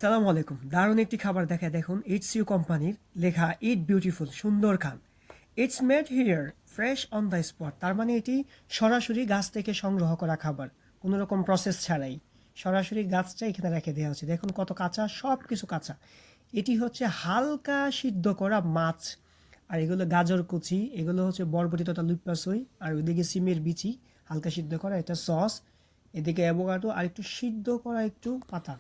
সালামু আলাইকুম। দারুণ একটি খাবার দেখায় দেখুন, এইচসিইউ কোম্পানির লেখা ইট বিউটিফুল সুন্দর খান। It's made here fresh on the spot. তার মানে এটি সরাসরি গাছ থেকে সংগ্রহ করা খাবার, কোনো রকম প্রসেস ছাড়াই সরাসরি গাছটা এখানে রেখে দেওয়া হচ্ছে। দেখুন কত কাঁচা, সব কিছু কাঁচা। এটি হচ্ছে হালকা সিদ্ধ করা মাছ, আর এগুলো গাজর কুচি, এগুলো হচ্ছে বরবটি তথা লুপ্পাসই, আর ওইদিকে সিমের বিচি হালকা সিদ্ধ করা, এটা সস, এদিকে অ্যাভোকাডো আর একটু সিদ্ধ করা একটু পাতা।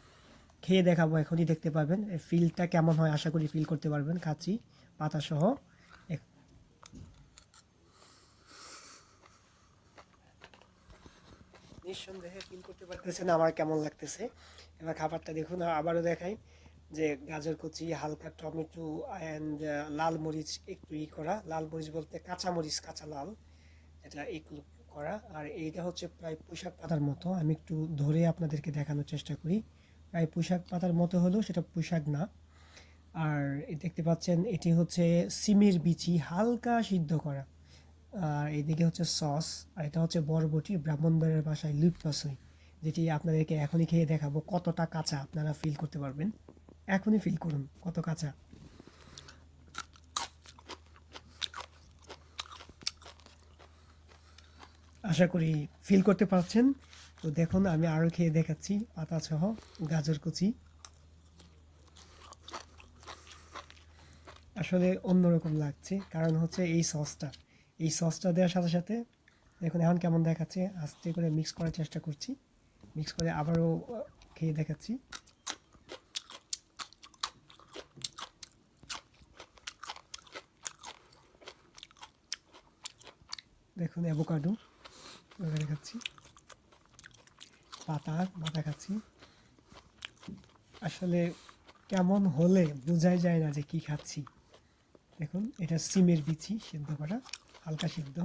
খেয়ে দেখাবো, এখনই দেখতে পারবেন ফিলটা কেমন হয়, আশা করি ফিল করতে পারবেন। খাচ্ছি পাতা সহ। নিঃসন্দেহে ফিল করতে পারতেছেন আমার কেমন লাগতেছে। এবার খাবারটা দেখুন, আবারও দেখাই যে গাজর কুচি, হালকা টমেটো অ্যান্ড লাল মরিচ একটু করা, লাল মরিচ বলতে কাঁচা মরিচ, কাঁচা লাল, এটা একটু করা। আর এইটা হচ্ছে প্রায় পুঁইশাক পাতার মতো, আমি একটু ধরে আপনাদেরকে দেখানোর চেষ্টা করি। প্রায় পুঁইশাক পাতার মতো হলেও সেটা পুঁইশাক না। আর দেখতে পাচ্ছেন এটি হচ্ছে সিমের বিচি হালকা সিদ্ধ করা। আর এদিকে হচ্ছে সস, আর এটা হচ্ছে বরবটি, ব্রাহ্মণবাড়িয়ার ভাষায় লুপ্পাসই, যেটি আপনাদেরকে এখনই খেয়ে দেখাবো কতটা কাঁচা আপনারা ফিল করতে পারবেন। এখনই ফিল করুন কত কাঁচা। আশা করি ফিল করতে পারছেন। তো দেখুন আমি আরও খেয়ে দেখাচ্ছি পাতা সহ গাজর কুচি। আসলে অন্যরকম লাগছে, কারণ হচ্ছে এই সসটা দেওয়ার সাথে সাথে দেখুন এখন কেমন দেখাচ্ছে। আস্তে করে মিক্স করার চেষ্টা করছি, মিক্স করে আবারও খেয়ে দেখাচ্ছি। দেখুন অ্যাভোকাডো দেখাচ্ছি, পাতা খাচ্ছি। আসলে কেমন হলে বোঝাই যায় না যে কি খাচ্ছি। দেখুন এটা সিমের বিচি সিদ্ধ করা, হালকা সিদ্ধ,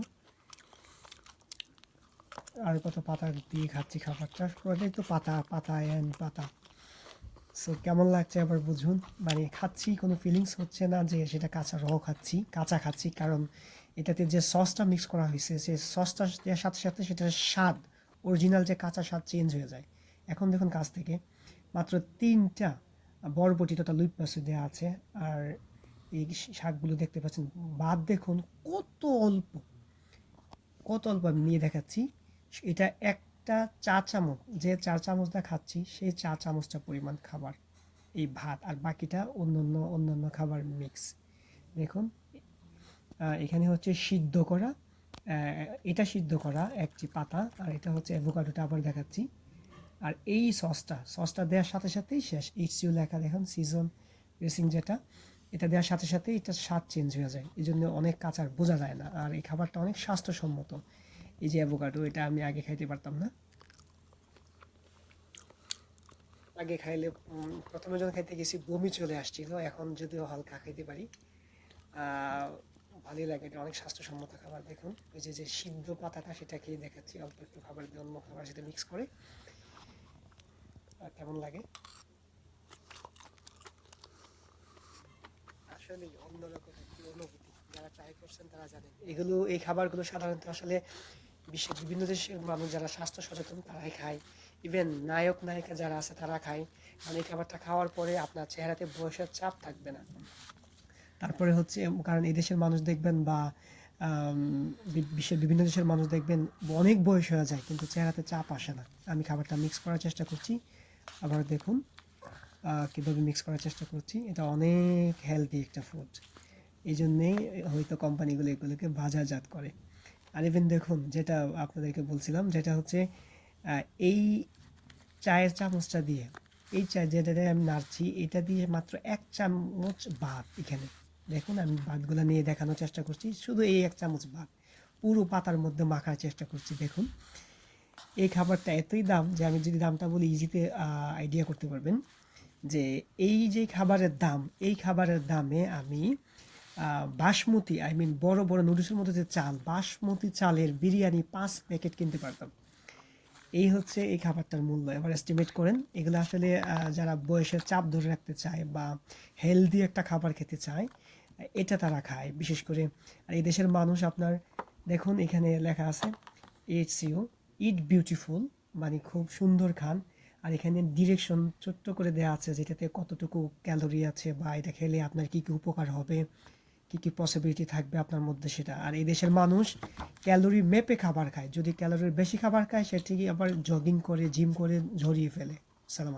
আর কত পাতা দিয়ে খাচ্ছি খাবারটা, পুরোটাই তো পাতা পাতা অ্যান্ড পাতা। সো কেমন লাগছে আবার বুঝুন। মানে খাচ্ছি, কোনো ফিলিংস হচ্ছে না যে সেটা কাঁচা খাচ্ছি, কাঁচা খাচ্ছি, কারণ এটাতে যে সসটা মিক্স করা হয়েছে, সেই সসটা দেওয়ার সাথে সাথে সেটার স্বাদ, অরিজিনাল যে কাঁচা স্বাদ চেঞ্জ হয়ে যায়। এখন দেখুন কাছ থেকে মাত্র 3টা বরবটি তথা লুই পাসু দেওয়া আছে। আর এই শাকগুলো দেখতে পাচ্ছেন, ভাত দেখুন কত অল্প, কত অল্প আমি নিয়ে দেখাচ্ছি। এটা একটা চা চামচ, যে 4 চামচটা খাচ্ছি সেই 4 চামচটা পরিমাণ খাবার এই ভাত, আর বাকিটা অন্যান্য খাবার মিক্স। দেখুন এখানে হচ্ছে সিদ্ধ করা, এটা সিদ্ধ করা একটি পাতা, আর এটা হচ্ছে অ্যাভোকাডোটা আবার দেখাচ্ছি। আর এই সসটা দেওয়ার সাথে সাথেই শেষ। এইচসিউ লেখা দেখুন, সিজন রেসিং যেটা, এটা দেওয়ার সাথে সাথে এটা স্বাদ চেঞ্জ হয়ে যায়, এই জন্য অনেক কাঁচার বোঝা যায় না। আর এই খাবারটা অনেক স্বাস্থ্যসম্মত। এই যে অ্যাভোকাডো, এটা আমি আগে খাইতে পারতাম না। আগে খাইলে প্রথমে যখন খাইতে গেছি বমি চলে আসছিল, এখন যদিও হালকা খাইতে পারি। আহ, ভালোই লাগে, এটা অনেক স্বাস্থ্যসম্মত খাবার। দেখুন ওই যে যে সিদ্ধ পাতাটা, সেটা খেয়ে দেখাচ্ছি অল্প একটু খাবার দিয়ে, অন্য খাবার সাথে মিক্স করে কেমন লাগে। আসলে অন্যরকম একটি অনুভূতি, যারা ট্রাই করছেন তারা জানেন। এই খাবারগুলো সাধারণত আসলে বিশ্বের বিভিন্ন দেশের মানুষ যারা স্বাস্থ্য সচেতন তারাই খায়। ইভেন নায়ক নায়িকা যারা আছে তারা খায়, কারণ এই খাবারটা খাওয়ার পরে আপনার চেহারাতে বয়সের চাপ থাকবে না। তারপরে হচ্ছে কারণ এই দেশের মানুষ দেখবেন বা বিশ্বের বিভিন্ন দেশের মানুষ দেখবেন অনেক বয়স হয়ে যায় কিন্তু চেহারাতে চাপ আসে না। আমি খাবারটা মিক্স করার চেষ্টা করছি, আবার দেখুন কীভাবে মিক্স করার চেষ্টা করছি। এটা অনেক হেলদি একটা ফুড, এই জন্যেই হয়তো কোম্পানিগুলো এগুলোকে বাজারজাত করে। আর ইভেন দেখুন যেটা আপনাদেরকে বলছিলাম, যেটা হচ্ছে এই চায়ের চামচটা দিয়ে, এই চা যেটাতে আমি নাড়ছি এটা দিয়ে মাত্র 1 চামচ ভাত এখানে। দেখুন আমি ভাতগুলো নিয়ে দেখানোর চেষ্টা করছি, শুধু এই 1 চামচ ভাত পুরো পাতার মধ্যে মাখার চেষ্টা করছি। দেখুন এই খাবারটা এতই দাম যে আমি যদি দামটা বলি ইজিতে আইডিয়া করতে পারবেন যে এই যে খাবারের দাম, এই খাবারের দামে আমি বাসমতি, আই মিন বড় বড় নুডলসের মধ্যে যে চাল, বাসমতি চালের বিরিয়ানি 5 প্যাকেট কিনতে পারতাম। এই হচ্ছে এই খাবারটার মূল্য। এবার এস্টিমেট করেন এগুলো আসলে যারা বয়সের চাপ ধরে রাখতে চায় বা হেলদি একটা খাবার খেতে চায়, এটা তারা খায় বিশেষ করে। আর এই দেশের মানুষ আপনার দেখুন এখানে লেখা আছে এইচসিও ইট বিউটিফুল, মানে খুব সুন্দর খান। আর এখানে ডিরেকশন ছোট্ট করে দেওয়া আছে যেটাতে কতটুকু ক্যালোরি আছে বা এটা খেলে আপনার কী কী উপকার হবে, কী কী পসিবিলিটি থাকবে আপনার মধ্যে সেটা। আর এই দেশের মানুষ ক্যালোরি মেপে খাবার খায়, যদি ক্যালোরির বেশি খাবার খায় সেটি আবার জগিং করে জিম করে ঝরিয়ে ফেলে। সালাম।